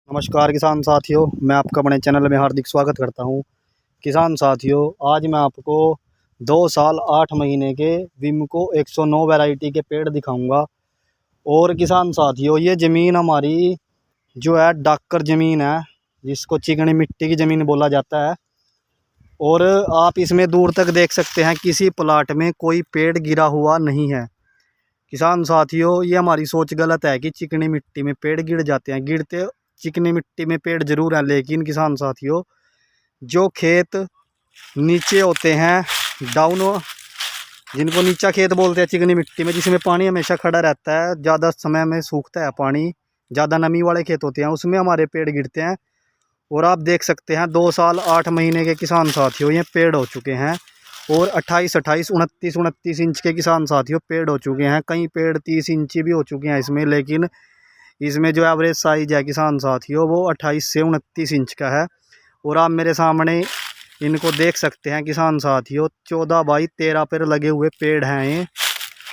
नमस्कार किसान साथियों, मैं आपका अपने चैनल में हार्दिक स्वागत करता हूं। किसान साथियों, आज मैं आपको 2 साल 8 महीने के विमको 109 वैरायटी के पेड़ दिखाऊंगा। और किसान साथियों, ये ज़मीन हमारी जो है डाक्कर ज़मीन है, जिसको चिकनी मिट्टी की ज़मीन बोला जाता है। और आप इसमें दूर तक देख सकते हैं, किसी प्लाट में कोई पेड़ गिरा हुआ नहीं है। किसान साथियों, ये हमारी सोच गलत है कि चिकनी मिट्टी में पेड़ गिर जाते हैं। गिरते चिकनी मिट्टी में पेड़ जरूर हैं, लेकिन किसान साथियों, जो खेत नीचे होते हैं, डाउन, जिनको नीचा खेत बोलते हैं चिकनी मिट्टी में, जिसमें पानी हमेशा खड़ा रहता है, ज़्यादा समय में सूखता है पानी, ज़्यादा नमी वाले खेत होते हैं, उसमें हमारे पेड़ गिरते हैं। और आप देख सकते हैं 2 साल 8 महीने के किसान साथियों, ये पेड़ हो चुके हैं। और 28-28, 29-29 इंच के किसान साथियों पेड़ हो चुके हैं। कई पेड़ 30 इंची भी हो चुके हैं इसमें, लेकिन इसमें जो एवरेज साइज है किसान साथियों, वो 28 से 29 इंच का है। और आप मेरे सामने इनको देख सकते हैं किसान साथियों, 14 बाई 13 पर लगे हुए पेड़ हैं ये।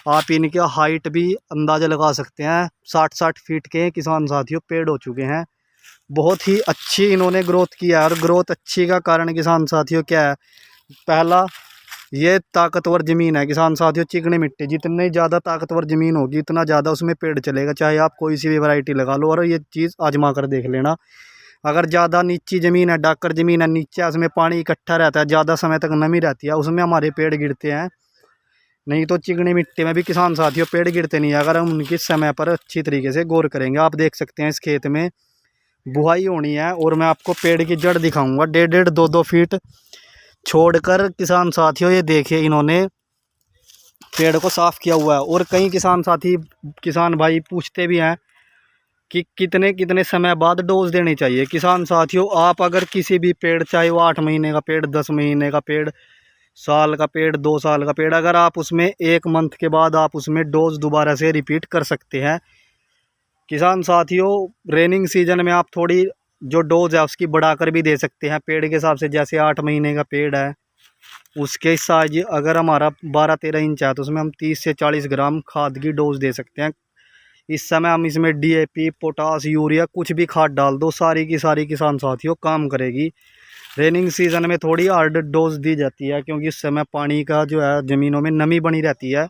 आप इनकी हाइट भी अंदाज़ा लगा सकते हैं, 60-60 फीट के किसान साथियों पेड़ हो चुके हैं। बहुत ही अच्छी इन्होंने ग्रोथ किया है। और ग्रोथ अच्छी का कारण किसान साथियों क्या है? पहला, ये ताकतवर ज़मीन है किसान साथियों। चिकनी मिट्टी, जितनी ज़्यादा ताकतवर ज़मीन होगी उतना ज़्यादा उसमें पेड़ चलेगा, चाहे आप कोई सी भी वैरायटी लगा लो। और ये चीज़ आजमा कर देख लेना। अगर ज़्यादा नीची ज़मीन है, डाकर ज़मीन है, नीचे उसमें पानी इकट्ठा रहता है, ज़्यादा समय तक नमी रहती है, उसमें हमारे पेड़ गिरते हैं। नहीं तो चिकनी मिट्टी में भी किसान साथियों पेड़ गिरते नहीं है, अगर हम उनकी समय पर अच्छी तरीके से गौर करेंगे। आप देख सकते हैं इस खेत में बुआई होनी है, और मैं आपको पेड़ की जड़ दिखाऊंगा 1.5-1.5, 2-2 फीट छोड़कर। किसान साथियों, ये देखिए इन्होंने पेड़ को साफ़ किया हुआ है। और कई किसान साथी, किसान भाई पूछते भी हैं कि कितने कितने समय बाद डोज देनी चाहिए। किसान साथियों, आप अगर किसी भी पेड़, चाहे वो 8 महीने का पेड़, 10 महीने का पेड़, साल का पेड़, 2 साल का पेड़, अगर आप उसमें 1 मंथ के बाद आप उसमें डोज दोबारा से रिपीट कर सकते हैं। किसान साथियों, रेनिंग सीजन में आप थोड़ी जो डोज है उसकी बढ़ाकर भी दे सकते हैं पेड़ के हिसाब से। जैसे 8 महीने का पेड़ है, उसके साइज अगर हमारा 12-13 इंच है, तो उसमें हम 30 से 40 ग्राम खाद की डोज दे सकते हैं। इस समय हम इसमें DAP, पोटास, यूरिया, कुछ भी खाद डाल दो, सारी की सारी किसान साथियों काम करेगी। रेनिंग सीजन में थोड़ी हार्ड डोज दी जाती है, क्योंकि इस समय पानी का जो है ज़मीनों में नमी बनी रहती है,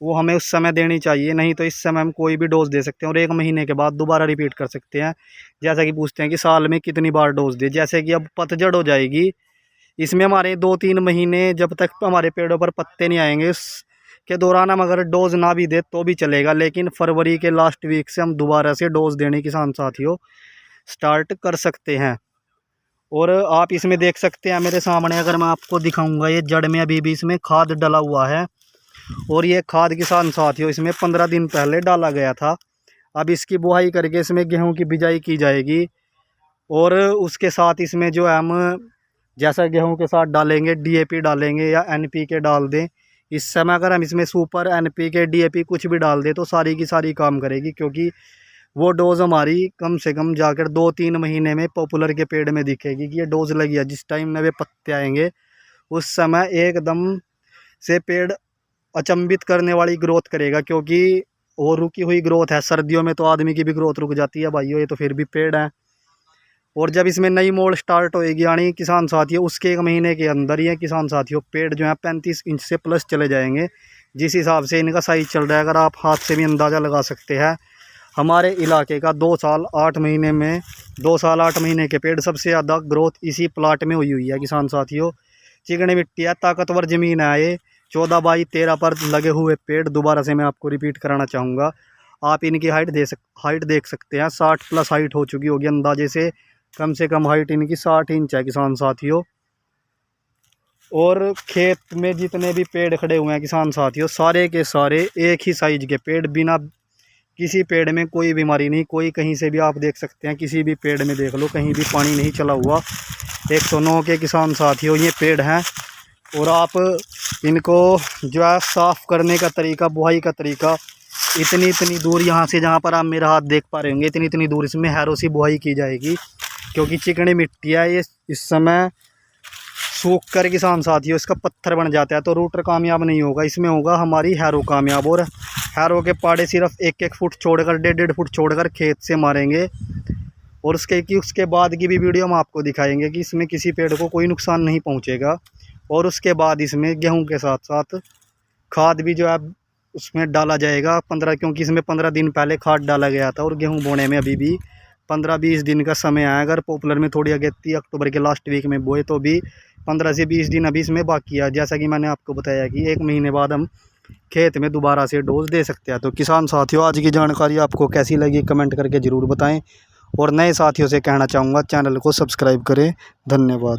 वो हमें उस समय देनी चाहिए। नहीं तो इस समय हम कोई भी डोज दे सकते हैं, और 1 महीने के बाद दोबारा रिपीट कर सकते हैं। जैसा कि पूछते हैं कि साल में कितनी बार डोज दे, जैसे कि अब पतझड़ हो जाएगी, इसमें हमारे 2-3 महीने जब तक हमारे पेड़ों पर पत्ते नहीं आएंगे, के दौरान हम अगर डोज ना भी दे तो भी चलेगा। लेकिन फरवरी के लास्ट वीक से हम दोबारा से डोज देने किसान साथियों स्टार्ट कर सकते हैं। और आप इसमें देख सकते हैं मेरे सामने, अगर मैं आपको दिखाऊंगा, ये जड़ में अभी भी इसमें खाद डला हुआ है। और ये खाद किसान साथियों इसमें 15 दिन पहले डाला गया था। अब इसकी बुआई करके इसमें गेहूं की बिजाई की जाएगी। और उसके साथ इसमें जो है हम, जैसा गेहूं के साथ डालेंगे DAP डालेंगे या NPK डाल दें। इस समय अगर हम इसमें सुपर, NPK, DAP कुछ भी डाल दें तो सारी की सारी काम करेगी, क्योंकि वो डोज़ हमारी कम से कम जाकर 2-3 महीने में पॉपुलर के पेड़ में दिखेगी कि ये डोज़ लगी है। जिस टाइम नए पत्ते आएंगे उस समय एकदम से पेड़ अचंभित करने वाली ग्रोथ करेगा, क्योंकि वो रुकी हुई ग्रोथ है। सर्दियों में तो आदमी की भी ग्रोथ रुक जाती है भाइयों, ये तो फिर भी पेड़ है। और जब इसमें नई मोड़ स्टार्ट होएगी, यानी किसान साथियों उसके 1 महीने के अंदर ही किसान साथियों पेड़ जो है 35 इंच से प्लस चले जाएंगे। जिस हिसाब से इनका साइज चल रहा है, अगर आप हाथ से भी अंदाज़ा लगा सकते हैं, हमारे इलाके का 2 साल 8 महीने में, 2 साल 8 महीने के पेड़ सबसे ज़्यादा ग्रोथ इसी प्लाट में हुई है किसान साथियों। चिकनी मिट्टी है, ताकतवर ज़मीन है ये। 14 बाई 13 पर लगे हुए पेड़, दोबारा से मैं आपको रिपीट कराना चाहूँगा। आप इनकी हाइट देख सकते हैं, 60 प्लस हाइट हो चुकी होगी अंदाजे से कम हाइट इनकी 60 इंच है किसान साथियों। और खेत में जितने भी पेड़ खड़े हुए हैं किसान साथियों, सारे के सारे एक ही साइज के पेड़, बिना किसी पेड़ में कोई बीमारी नहीं। कोई कहीं से भी आप देख सकते हैं, किसी भी पेड़ में देख लो, कहीं भी पानी नहीं चला हुआ। 109 के किसान साथियों ये पेड़ हैं। और आप इनको जो है साफ़ करने का तरीका, बुआई का तरीका, इतनी दूर यहाँ से, जहाँ पर आप मेरा हाथ देख पा रहे होंगे, इतनी दूर इसमें हैरो से बुआई की जाएगी, क्योंकि चिकनी मिट्टी है ये। इस समय सूख कर किसान साथियों इसका पत्थर बन जाता है, तो रूटर कामयाब नहीं होगा, इसमें होगा हमारी हैरो कामयाब। और हैरो के पाड़े सिर्फ 1-1 फुट छोड़कर, 1.5-1.5 फुट छोड़कर खेत से मारेंगे, और उसके बाद की भी वीडियो हम आपको दिखाएंगे कि इसमें किसी पेड़ को कोई नुकसान नहीं पहुंचेगा। और उसके बाद इसमें गेहूं के साथ साथ खाद भी जो है उसमें डाला जाएगा 15, क्योंकि इसमें 15 दिन पहले खाद डाला गया था और गेहूं बोने में अभी भी 15-20 दिन का समय आया। अगर पॉपुलर में थोड़ी अगेती अक्टूबर के लास्ट वीक में बोए तो भी 15 से 20 दिन अभी इसमें बाकी है। जैसा कि मैंने आपको बताया कि 1 महीने बाद हम खेत में दोबारा से डोज दे सकते हैं। तो किसान साथियों, आज की जानकारी आपको कैसी लगी कमेंट करके ज़रूर बताएं। और नए साथियों से कहना चाहूँगा चैनल को सब्सक्राइब करें। धन्यवाद।